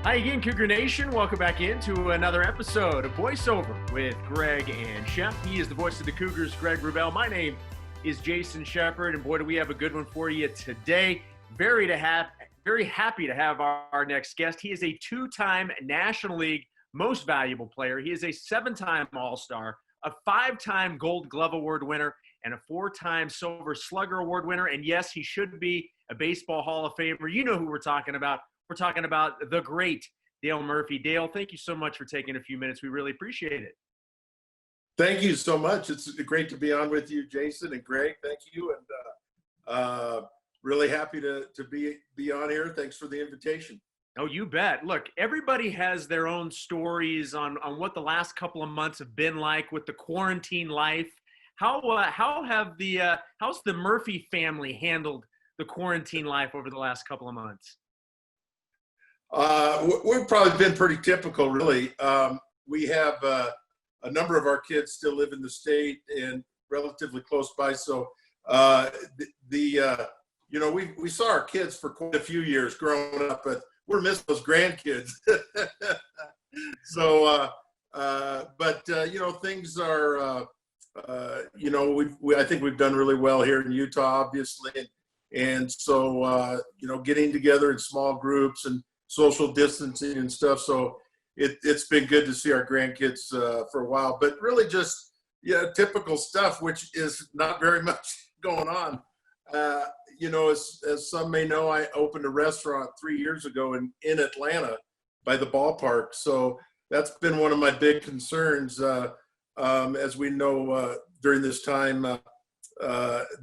Hi again, Cougar Nation. Welcome back into another episode of Voiceover with Greg and Shep. He is the voice of the Cougars, Greg Wrubell. My name is Jason Shepherd, and boy, do we have a good one for you today. Very happy to have our next guest. He is a two-time National League Most Valuable Player. He is a seven-time All-Star, a five-time Gold Glove Award winner, and a four-time Silver Slugger Award winner. And yes, he should be a Baseball Hall of Famer. You know who we're talking about. We're talking about the great Dale Murphy. Dale, thank you so much for taking a few minutes. We really appreciate it. Thank you so much. It's great to be on with you, Jason and Greg. Thank you. And really happy to be on here. Thanks for the invitation. Oh, you bet. Look, everybody has their own stories on what the last couple of months have been like with the quarantine life. How's the Murphy family handled the quarantine life over the last couple of months? We've probably been pretty typical, really. We have a number of our kids still live in the state and relatively close by. So, we saw our kids for quite a few years growing up, but we're missing those grandkids. So, things are, I think we've done really well here in Utah, obviously. And so, getting together in small groups and social distancing and stuff. So it's been good to see our grandkids for a while, but really just, typical stuff, which is not very much going on. As some may know, I opened a restaurant 3 years ago in Atlanta by the ballpark. So that's been one of my big concerns, as we know, during this time, that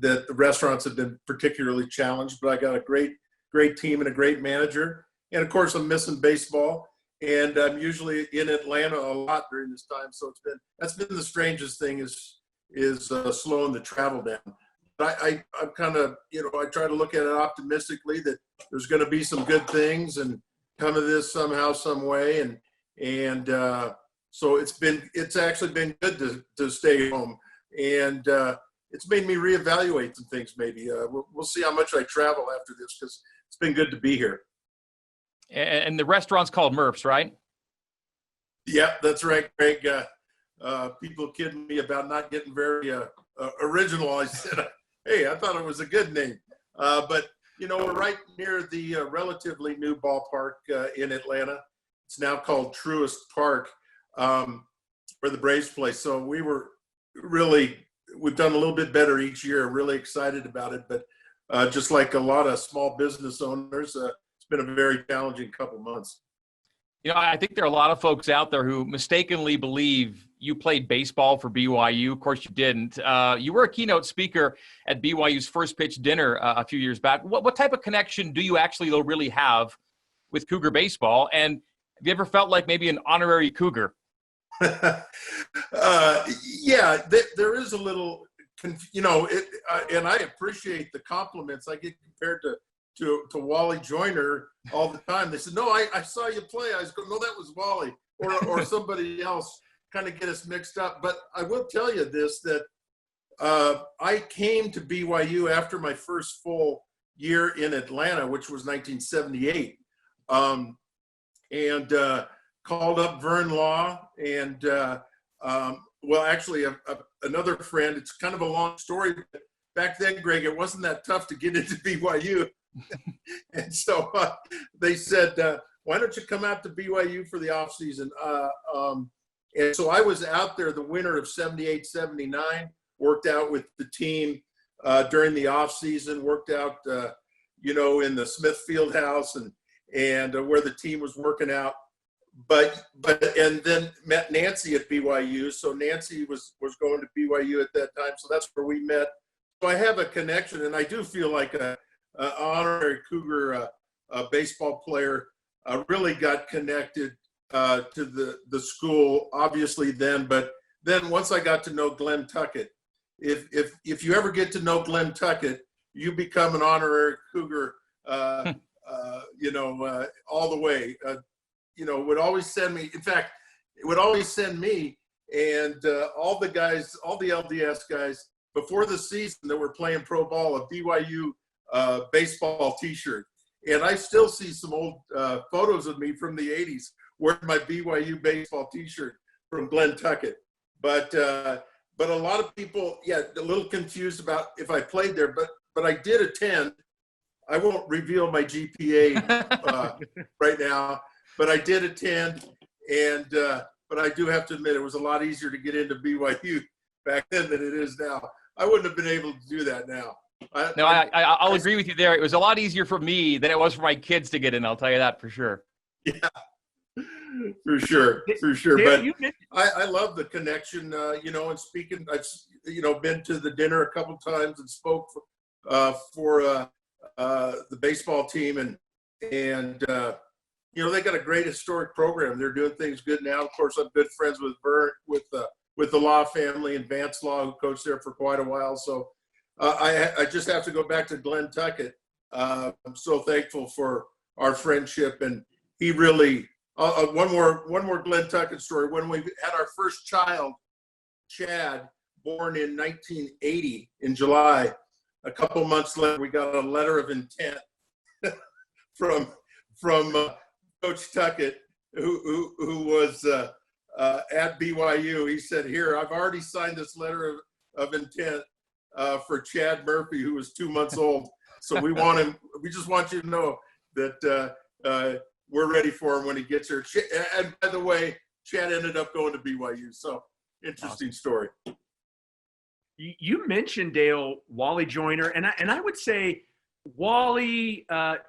the restaurants have been particularly challenged, but I got a great team and a great manager. And of course, I'm missing baseball, and I'm usually in Atlanta a lot during this time. So that's been the strangest thing is slowing the travel down. But I'm kind of, I try to look at it optimistically that there's going to be some good things and come of this somehow, some way. And so it's actually been good to stay home, and it's made me reevaluate some things. Maybe we'll see how much I travel after this, because it's been good to be here. And the restaurant's called Murph's, right? Yeah, that's right, Greg. People kidding me about not getting very original. I said, hey, I thought it was a good name. But, we're right near the relatively new ballpark in Atlanta. It's now called Truist Park, where the Braves play. So we've done a little bit better each year. Really excited about it. But just like a lot of small business owners, it's been a very challenging couple months. I think there are a lot of folks out there who mistakenly believe you played baseball for BYU. Of course, you didn't. You were a keynote speaker at BYU's first pitch dinner a few years back. What type of connection do you actually really have with Cougar baseball? And have you ever felt like maybe an honorary Cougar? Yeah, there is a little, and I appreciate the compliments. I get compared to Wally Joyner all the time. They said, no, I saw you play. I was going, no, that was Wally or somebody else, kind of get us mixed up. But I will tell you this, that I came to BYU after my first full year in Atlanta, which was 1978, and called up Vern Law and, another friend. It's kind of a long story. But back then, Greg, it wasn't that tough to get into BYU. And so they said, why don't you come out to BYU for the off season? And so I was out there the winter of 78, 79, worked out with the team during the off season, worked out, in the Smith Field House and where the team was working out. And then met Nancy at BYU. So Nancy was going to BYU at that time. So that's where we met. So I have a connection, and I do feel like a honorary Cougar baseball player. Really got connected to the school, obviously then, but then once I got to know Glenn Tuckett, if you ever get to know Glenn Tuckett, you become an honorary Cougar, all the way. Would always send me. In fact, it would always send me and all the guys, all the LDS guys, before the season that were playing pro ball, a BYU baseball T-shirt. And I still see some old photos of me from the 80s wearing my BYU baseball T-shirt from Glen Tuckett. But a lot of people, a little confused about if I played there. But I did attend. I won't reveal my GPA right now, but I did attend. And but I do have to admit, it was a lot easier to get into BYU back then than it is now. I wouldn't have been able to do that now. I'll agree with you there. It was a lot easier for me than it was for my kids to get in. I'll tell you that for sure. Yeah, for sure. Dale, But I love the connection, and speaking, I've, been to the dinner a couple times and spoke for the baseball team and they got a great historic program. They're doing things good now. Of course, I'm good friends with Vern, with the Law family and Vance Law, who coached there for quite a while. So I just have to go back to Glen Tuckett. I'm so thankful for our friendship, and he really. One more Glen Tuckett story. When we had our first child, Chad, born in 1980 in July, a couple months later, we got a letter of intent from Coach Tuckett, who was at BYU. He said, "Here, I've already signed this letter of intent for Chad Murphy, who was 2 months old. So we want him. We just want you to know that we're ready for him when he gets here." And by the way, Chad ended up going to BYU. So interesting story. You mentioned, Dale, Wally Joyner, and I would say Wally,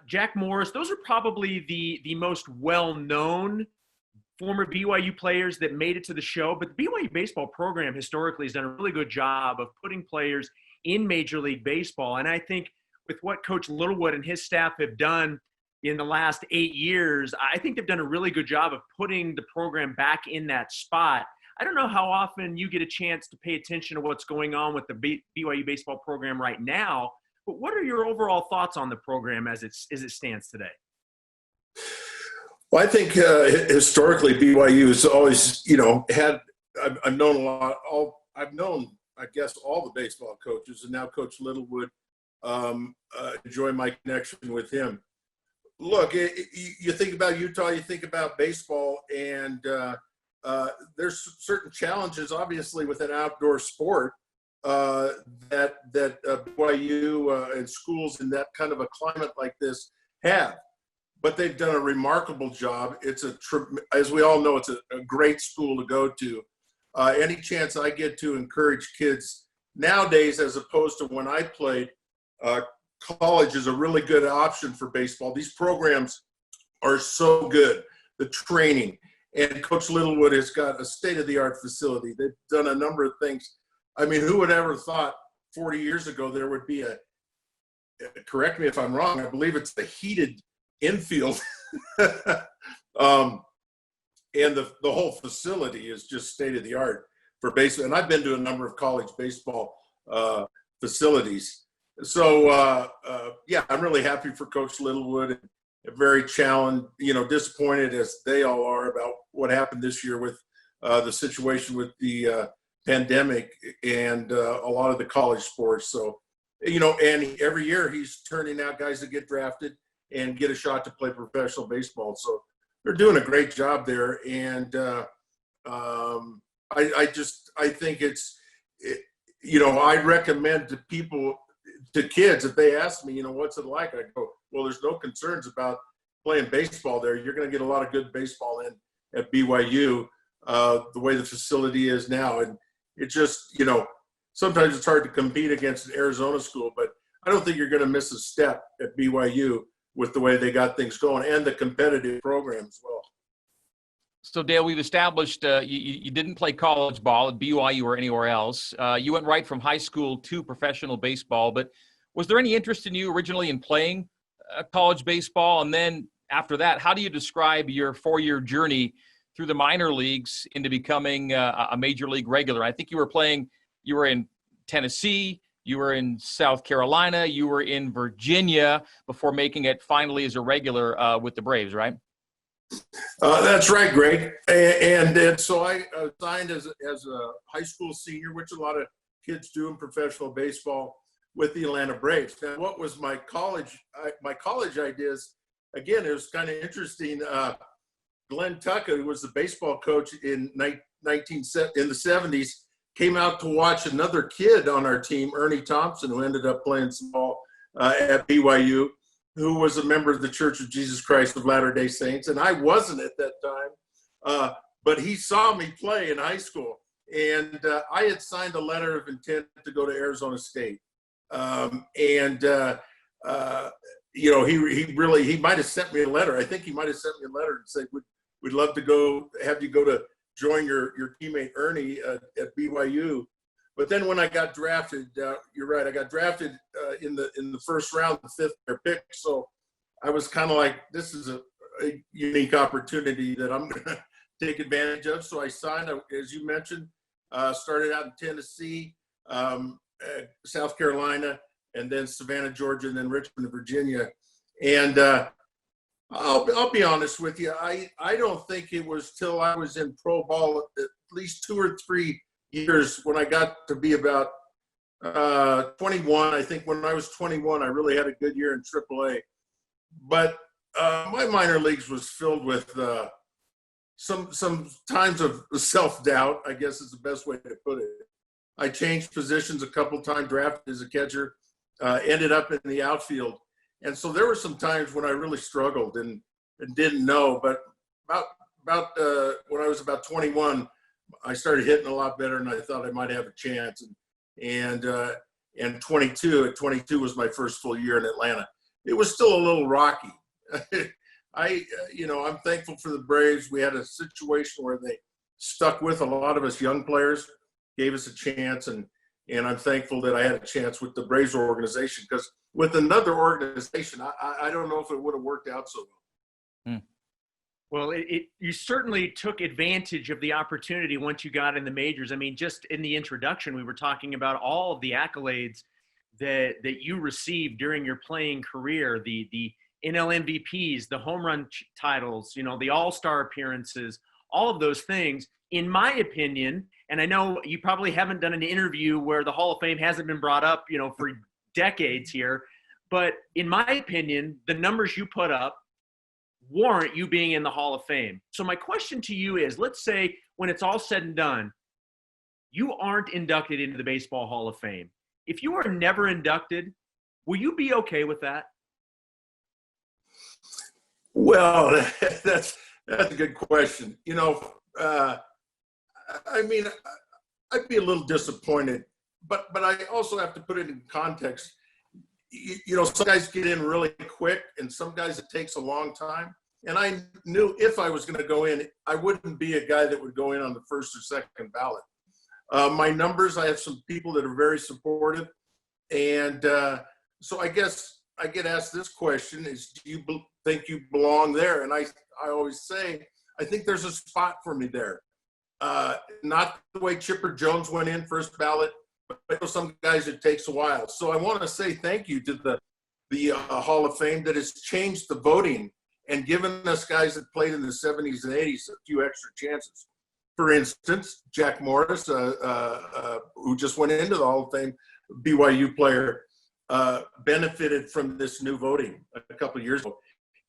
Jack Morris, those are probably the most well-known former BYU players that made it to the show. But the BYU baseball program historically has done a really good job of putting players in Major League Baseball. And I think with what Coach Littlewood and his staff have done in the last 8 years, I think they've done a really good job of putting the program back in that spot. I don't know how often you get a chance to pay attention to what's going on with the BYU baseball program right now, but what are your overall thoughts on the program as it stands today? Well, I think historically BYU has always, had. I've known a lot. I've known, I guess, all the baseball coaches, and now Coach Littlewood. Enjoy my connection with him. Look, you think about Utah, you think about baseball, and there's certain challenges, obviously, with an outdoor sport that BYU and schools in that kind of a climate like this have. But they've done a remarkable job. It's as we all know, it's a great school to go to. Any chance I get to encourage kids nowadays, as opposed to when I played, college is a really good option for baseball. These programs are so good, the training. And Coach Littlewood has got a state-of-the-art facility. They've done a number of things. I mean, who would ever thought 40 years ago there would be correct me if I'm wrong, I believe it's the heated infield. And the whole facility is just state-of-the-art for baseball. And I've been to a number of college baseball facilities. So, I'm really happy for Coach Littlewood, and very challenged, disappointed as they all are about what happened this year with the situation with the pandemic and a lot of the college sports. So, and every year he's turning out guys that get drafted and get a shot to play professional baseball. So they're doing a great job there. And I think I recommend to people, to kids, if they ask me, what's it like? I go, well, there's no concerns about playing baseball there. You're going to get a lot of good baseball in at BYU, the way the facility is now. And it just, sometimes it's hard to compete against an Arizona school, but I don't think you're going to miss a step at BYU with the way they got things going and the competitive program as well. So, Dale, we've established you didn't play college ball at BYU or anywhere else. You went right from high school to professional baseball, but was there any interest in you originally in playing college baseball? And then after that, how do you describe your 4-year journey through the minor leagues into becoming a major league regular? I think you were in Tennessee, you were in South Carolina, you were in Virginia before making it finally as a regular with the Braves, right? That's right, Greg. And so I signed as a high school senior, which a lot of kids do in professional baseball. with the Atlanta Braves. Now, what was my college ideas? Again, it was kind of interesting. Glenn Tucker, who was the baseball coach in the 70s, came out to watch another kid on our team, Ernie Thompson, who ended up playing some ball at BYU, who was a member of the Church of Jesus Christ of Latter-day Saints. And I wasn't at that time, but he saw me play in high school. And I had signed a letter of intent to go to Arizona State. He might have sent me a letter. I think he might have sent me a letter and said, we'd love to have you go to join your teammate Ernie at BYU. But then when I got drafted, you're right, I got drafted in the first round, the 5th pick. So I was kind of like, this is a unique opportunity that I'm going to take advantage of. So I signed, as you mentioned, started out in Tennessee, South Carolina, and then Savannah, Georgia, and then Richmond, Virginia. And I'll be honest with you. I don't think it was till I was in pro ball at least 2 or 3 years when I got to be about 21. I think when I was 21, I really had a good year in AAA. But my minor leagues was filled with some times of self-doubt, I guess is the best way to put it. I changed positions a couple times, drafted as a catcher, ended up in the outfield. And so there were some times when I really struggled and didn't know. But about when I was about 21, I started hitting a lot better, and I thought I might have a chance. And 22 was my first full year in Atlanta. It was still a little rocky. I'm thankful for the Braves. We had a situation where they stuck with a lot of us young players, gave us a chance, and I'm thankful that I had a chance with the Braves organization, because with another organization, I don't know if it would have worked out so well. Well, you certainly took advantage of the opportunity once you got in the majors. I mean, just in the introduction, we were talking about all of the accolades that you received during your playing career, the NL MVPs, the home run titles, the all-star appearances, all of those things. In my opinion, and I know you probably haven't done an interview where the Hall of Fame hasn't been brought up, for decades here, but in my opinion, the numbers you put up warrant you being in the Hall of Fame. So my question to you is, let's say when it's all said and done, you aren't inducted into the Baseball Hall of Fame. If you are never inducted, will you be okay with that? Well, that's a good question. I'd be a little disappointed, but I also have to put it in context. Some guys get in really quick, and some guys it takes a long time. And I knew if I was going to go in, I wouldn't be a guy that would go in on the first or second ballot. My numbers, I have some people that are very supportive. And so I guess I get asked this question is, do you think you belong there? And I always say, I think there's a spot for me there. Not the way Chipper Jones went in first ballot, but some guys it takes a while. So I want to say thank you to the Hall of Fame that has changed the voting and given us guys that played in the 70s and 80s a few extra chances. For instance, Jack Morris, who just went into the Hall of Fame, BYU player, benefited from this new voting a couple of years ago.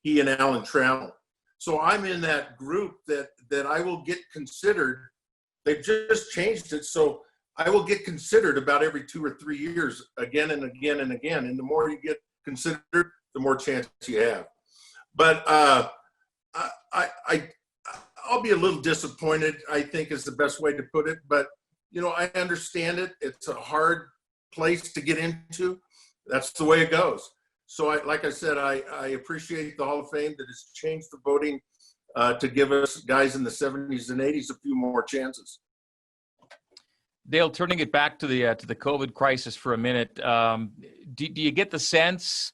He and Alan Trammell. So I'm in that group that I will get considered. They've just changed it, so I will get considered about every 2 or 3 years, again and again and again. And the more you get considered, the more chance you have. But I'll be a little disappointed, I think is the best way to put it. But, I understand it. It's a hard place to get into. That's the way it goes. So, like I said, I appreciate the Hall of Fame that has changed the voting to give us guys in the 70s and 80s a few more chances. Dale, turning it back to the COVID crisis for a minute, do you get the sense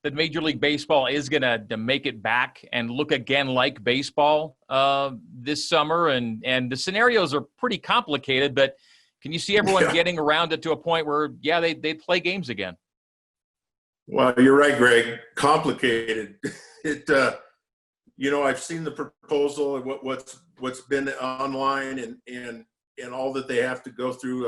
that Major League Baseball is going to make it back and look again like baseball this summer? And the scenarios are pretty complicated, but can you see everyone getting around it to a point where, they play games again? Well, you're right, Greg. Complicated. I've seen the proposal and what's been online and all that they have to go through.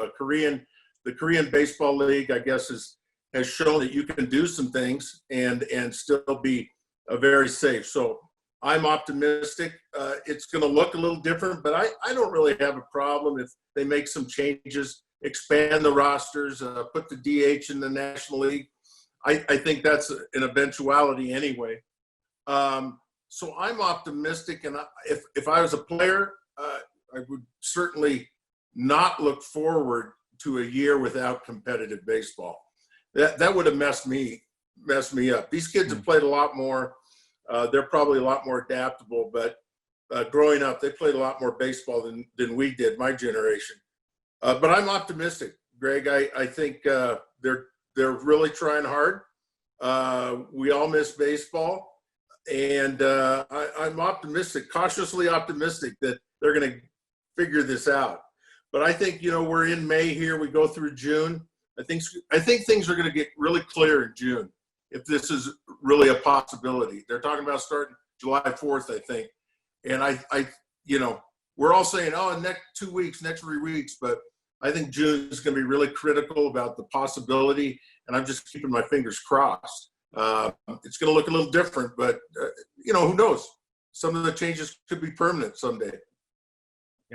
The Korean Baseball League, I guess, has shown that you can do some things and still be very safe. So I'm optimistic. It's going to look a little different, but I don't really have a problem if they make some changes, expand the rosters, put the DH in the National League. I think that's an eventuality anyway. So I'm optimistic, and if I was a player, I would certainly not look forward to a year without competitive baseball. That would have messed me up. These kids have played a lot more. They're probably a lot more adaptable, but growing up, they played a lot more baseball than we did, my generation. But I'm optimistic, Greg. I think they're really trying hard. We all miss baseball. And I'm optimistic, cautiously optimistic that they're going to figure this out. But I think, we're in May here. We go through June. I think things are going to get really clear in June if this is really a possibility. They're talking about starting July 4th, I think. And we're all saying, next 2 weeks, next 3 weeks. But I think June is going to be really critical about the possibility. And I'm just keeping my fingers crossed. It's going to look a little different, but who knows? Some of the changes could be permanent someday.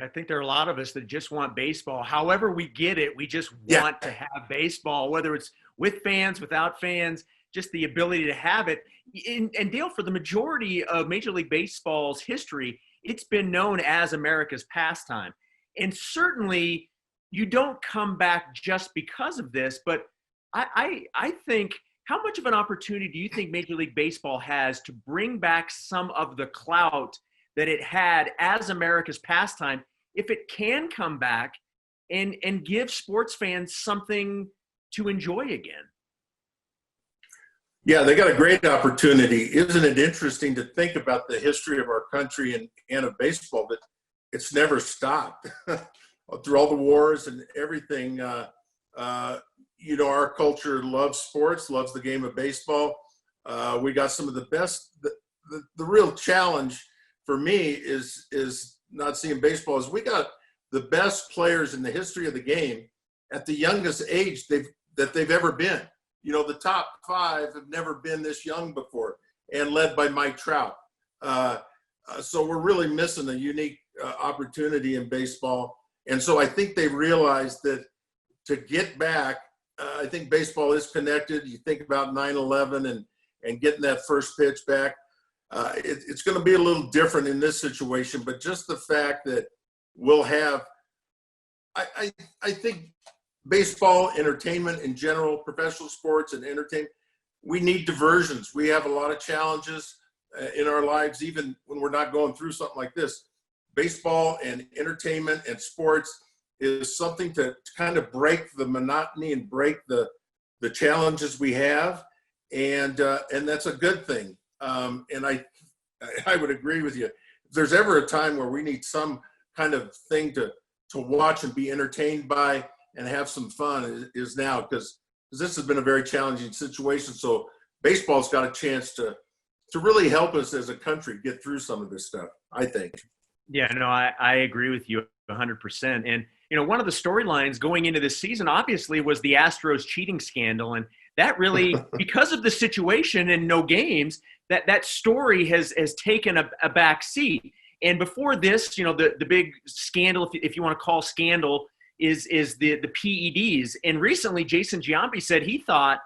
I think there are a lot of us that just want baseball. However we get it, we just want to have baseball, whether it's with fans, without fans, just the ability to have it. And Dale, for the majority of Major League Baseball's history, it's been known as America's pastime. And certainly you don't come back just because of this, but I think – how much of an opportunity do you think Major League Baseball has to bring back some of the clout that it had as America's pastime, if it can come back and give sports fans something to enjoy again? Yeah, they got a great opportunity. Isn't it interesting to think about the history of our country and of baseball, that it's never stopped through all the wars and everything. Our culture loves sports, loves the game of baseball. We got some of the best. The real challenge for me is not seeing baseball is we got the best players in the history of the game at the youngest age that they've ever been. The top 5 have never been this young before, and led by Mike Trout. So we're really missing a unique opportunity in baseball. And so I think they realized that to get back, I think baseball is connected. You think about 9/11 and getting that first pitch back. It's going to be a little different in this situation, but just the fact that we'll have, I think baseball, entertainment in general, professional sports and entertainment, we need diversions. We have a lot of challenges in our lives, even when we're not going through something like this. Baseball and entertainment and sports is something to kind of break the monotony and break the challenges we have, and that's a good thing. And I would agree with you. If there's ever a time where we need some kind of thing to watch and be entertained by and have some fun, is now, because this has been a very challenging situation. So baseball's got a chance to really help us as a country get through some of this stuff, I think. Yeah, no, I agree with you 100%. And, one of the storylines going into this season, obviously, was the Astros cheating scandal. And that really, because of the situation and no games, that story has taken a back seat. And before this, the big scandal, if you want to call scandal, is the PEDs. And recently, Jason Giambi said he thought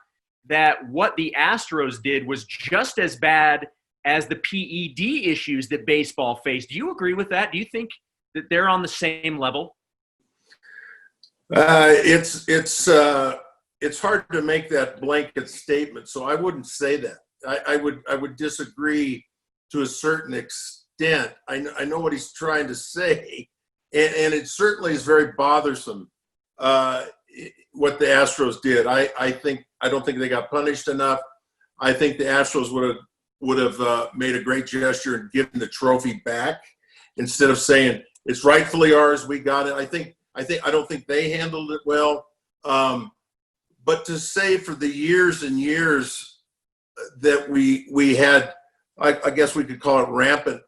that what the Astros did was just as bad as the PED issues that baseball faced. Do you agree with that? Do you think that they're on the same level? It's hard to make that blanket statement, so I wouldn't say that. I would disagree to a certain extent. I know what he's trying to say, and it certainly is very bothersome what the Astros did. I don't think they got punished enough. I think the Astros would have made a great gesture and given the trophy back instead of saying it's rightfully ours. We got it. I don't think they handled it well. But to say for the years and years that we had, I guess we could call it rampant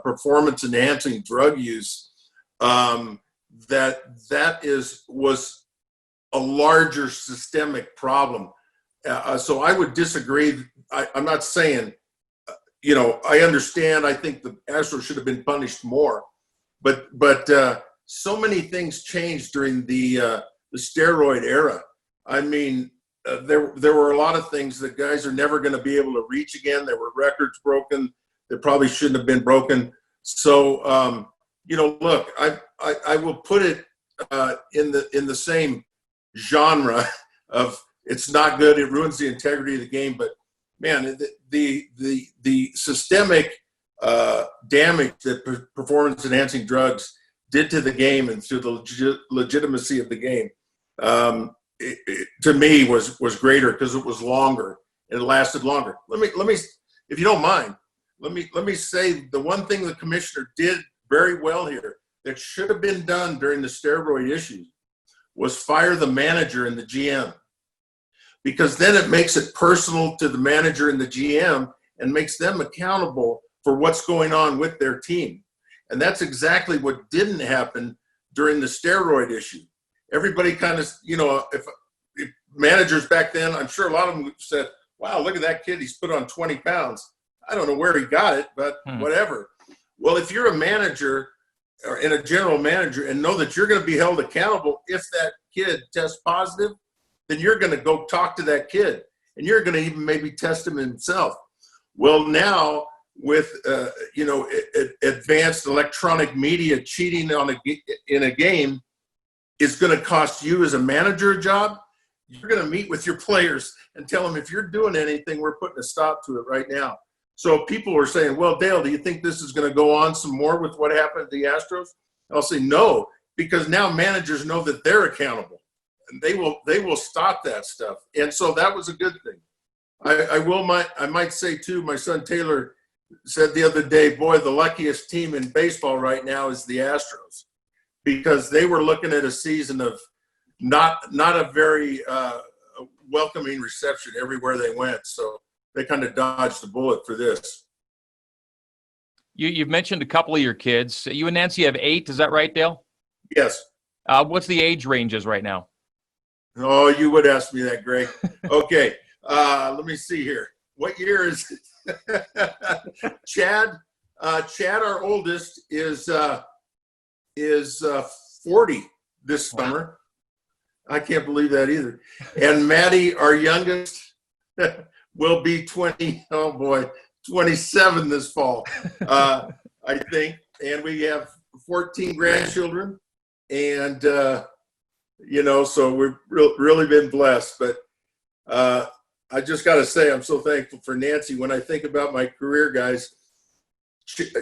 performance enhancing drug use, was a larger systemic problem. So I would disagree. I'm not saying, I understand. I think the Astros should have been punished more, but so many things changed during the steroid era. I mean, there were a lot of things that guys are never going to be able to reach again. There were records broken that probably shouldn't have been broken. So, look, I will put it in the same genre of it's not good. It ruins the integrity of the game. But man, the systemic damage that performance enhancing drugs did to the game and to the legitimacy of the game, to me was greater because it was longer and it lasted longer. Let me, if you don't mind, let me say the one thing the commissioner did very well here that should have been done during the steroid issues was fire the manager and the GM, because then it makes it personal to the manager and the GM and makes them accountable for what's going on with their team. And that's exactly what didn't happen during the steroid issue. Everybody kind of, if managers back then, I'm sure a lot of them said, wow, look at that kid. He's put on 20 pounds. I don't know where he got it, but whatever. Well, if you're a manager and a general manager and know that you're going to be held accountable if that kid tests positive, then you're going to go talk to that kid and you're going to even maybe test him himself. Well, now with, advanced electronic media, cheating in a game is going to cost you as a manager a job. You're going to meet with your players and tell them, if you're doing anything, we're putting a stop to it right now. So people are saying, well, Dale, do you think this is going to go on some more with what happened to the Astros? I'll say no, because now managers know that they're accountable and they will stop that stuff. And so that was a good thing. I might say too, my son Taylor said the other day, boy, the luckiest team in baseball right now is the Astros, because they were looking at a season of not a very welcoming reception everywhere they went. So they kind of dodged the bullet for this. You've mentioned a couple of your kids. You and Nancy have 8. Is that right, Dale? Yes. What's the age ranges right now? Oh, you would ask me that, Greg. Okay. Let me see here. What year is Chad? Chad, our oldest, is 40 this summer. I can't believe that either. And Maddie, our youngest, will be 27 this fall, I think. And we have 14 grandchildren. And, so we've really been blessed. But I just got to say, I'm so thankful for Nancy. When I think about my career, guys,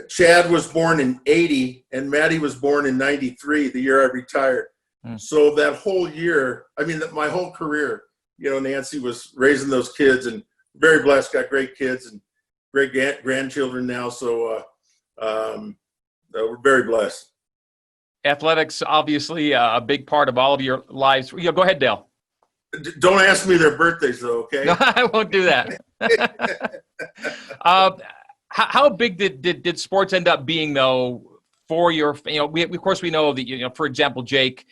Chad was born in 80 and Maddie was born in 93, the year I retired. So that whole year, my whole career, Nancy was raising those kids, and very blessed, got great kids and great grandchildren now. So we're very blessed. Athletics, obviously, a big part of all of your lives. Go ahead, Dale. Don't ask me their birthdays, though, okay? No, I won't do that. How big did sports end up being, though, for your? Of course we know that for example, Jake,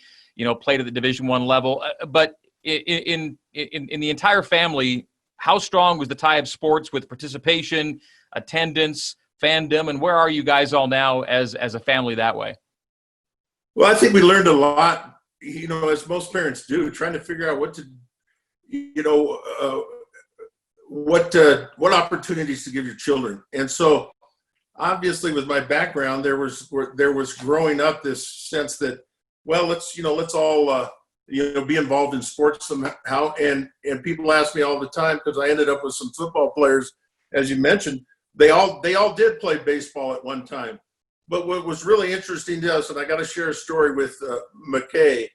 played at the Division I level, but in the entire family, how strong was the tie of sports with participation, attendance, fandom, and where are you guys all now as a family that way? Well, I think we learned a lot, as most parents do, trying to figure out what to, what opportunities to give your children. And so obviously with my background, there was growing up this sense that, well, let's all, be involved in sports somehow. And people ask me all the time, because I ended up with some football players, as you mentioned, they all did play baseball at one time. But what was really interesting to us, and I got to share a story with McKay.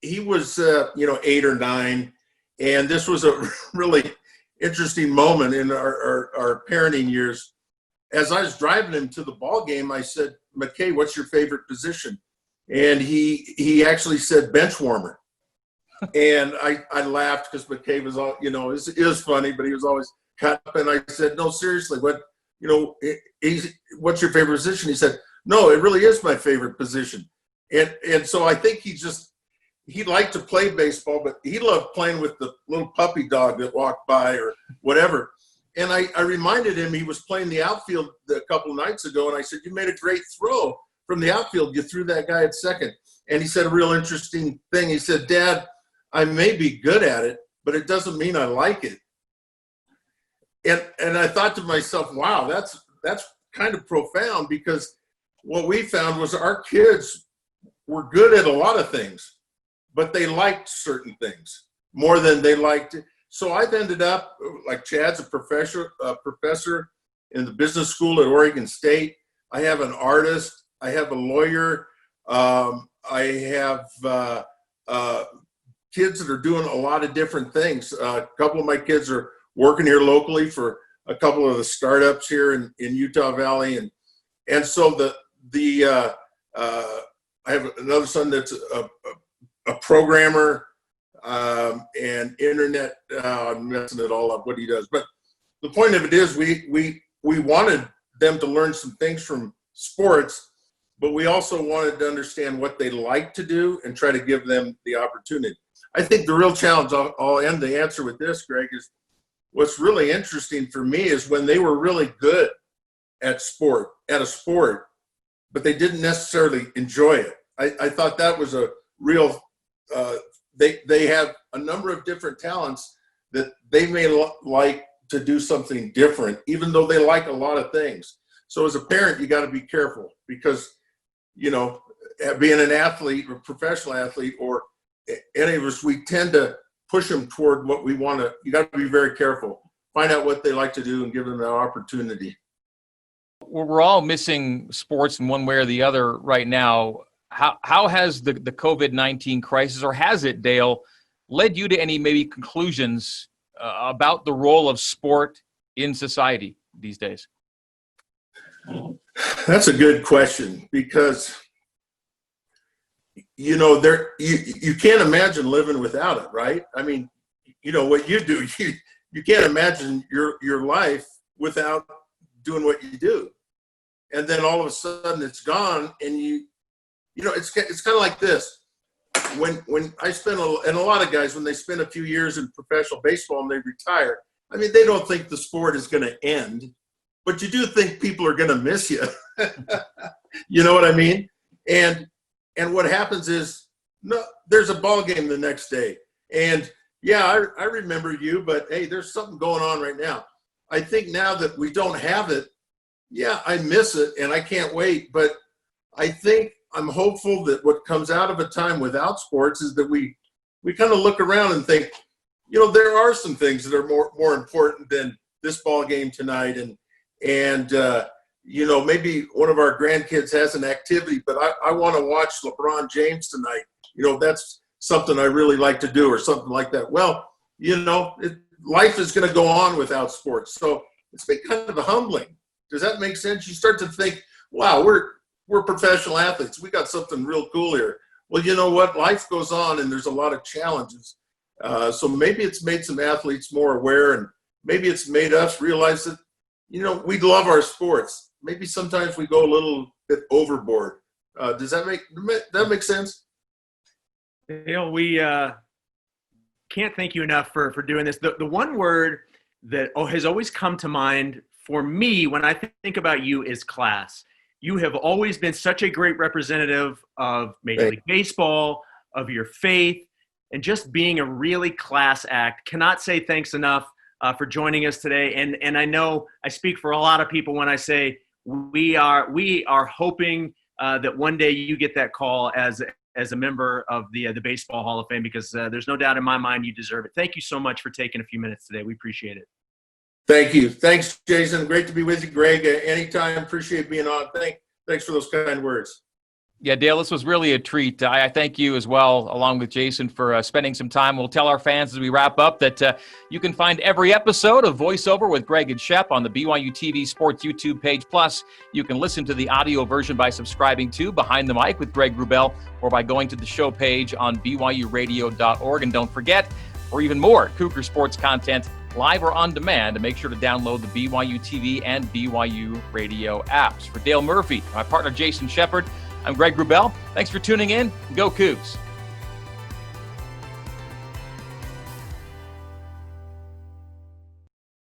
He was, 8 or 9, and this was a really interesting moment in our parenting years. As I was driving him to the ball game, I said, McKay, what's your favorite position? And he actually said bench warmer. And I laughed because McKay was all, it was funny, but he was always cut up. And I said, no, seriously, what's your favorite position? He said, no, it really is my favorite position. And so I think he he liked to play baseball, but he loved playing with the little puppy dog that walked by or whatever. And I reminded him he was playing the outfield a couple of nights ago, and I said, you made a great throw from the outfield. You threw that guy at second. And he said a real interesting thing. He said, Dad, I may be good at it, but it doesn't mean I like it. And I thought to myself, wow, that's kind of profound, because what we found was our kids were good at a lot of things, but they liked certain things more than they liked. So I've ended up, like Chad's a professor in the business school at Oregon State. I have an artist. I have a lawyer. I have kids that are doing a lot of different things. A couple of my kids are working here locally for a couple of the startups here in Utah Valley. And so I have another son that's a programmer and internet. I'm messing it all up what he does. But the point of it is we wanted them to learn some things from sports, but we also wanted to understand what they like to do and try to give them the opportunity. I think the real challenge, I'll end the answer with this, Greg, is what's really interesting for me is when they were really good at a sport, but they didn't necessarily enjoy it. I thought that was a real, they have a number of different talents that they may like to do something different, even though they like a lot of things. So as a parent, you got to be careful, because, you know, being an athlete or professional athlete or any of us, we tend to push them toward what we want to. You got to be very careful. Find out what they like to do and give them that opportunity. We're all missing sports in one way or the other right now. How has the COVID-19 crisis, or has it, Dale, led you to any maybe conclusions about the role of sport in society these days? That's a good question, because you know, you can't imagine living without it, right? I mean, you know what you do, you can't imagine your life without doing what you do. And then all of a sudden it's gone, and you know, it's kind of like this. When I spend and a lot of guys, when they spend a few years in professional baseball and they retire, I mean, they don't think the sport is going to end, but you do think people are going to miss you. You know what I mean? And what happens is, no, there's a ball game the next day. And yeah, I remember you, but hey, there's something going on right now. I think now that we don't have it, yeah, I miss it and I can't wait. But I think I'm hopeful that what comes out of a time without sports is that we kind of look around and think, you know, there are some things that are more important than this ball game tonight. And you know, maybe one of our grandkids has an activity, but I want to watch LeBron James tonight. You know, that's something I really like to do, or something like that. Well, you know, life is going to go on without sports. So it's been kind of humbling. Does that make sense? You start to think, wow, we're professional athletes. We got something real cool here. Well, you know what? Life goes on, and there's a lot of challenges. So maybe it's made some athletes more aware, and maybe it's made us realize that, you know, we love our sports. Maybe sometimes we go a little bit overboard. Does that make sense? Dale, we can't thank you enough for doing this. The one word that has always come to mind for me when I think about you is class. You have always been such a great representative of Major League Baseball, of your faith, and just being a really class act. Cannot say thanks enough for joining us today. And I know I speak for a lot of people when I say we are hoping that one day you get that call as a member of the Baseball Hall of Fame, because there's no doubt in my mind you deserve it. Thank you so much for taking a few minutes today. We appreciate it. Thank you. Thanks, Jason. Great to be with you, Greg. Anytime. Appreciate being on. Thanks for those kind words. Yeah, Dale, this was really a treat. I thank you as well, along with Jason, for spending some time. We'll tell our fans as we wrap up that you can find every episode of VoiceOver with Greg and Shep on the BYUtv Sports YouTube page. Plus, you can listen to the audio version by subscribing to Behind the Mic with Greg Wrubell, or by going to the show page on BYUradio.org. And don't forget, for even more Cougar sports content, live or on demand, and make sure to download the BYUtv and BYU Radio apps. For Dale Murphy, my partner Jason Shepherd, I'm Greg Wrubell. Thanks for tuning in. Go Cougs.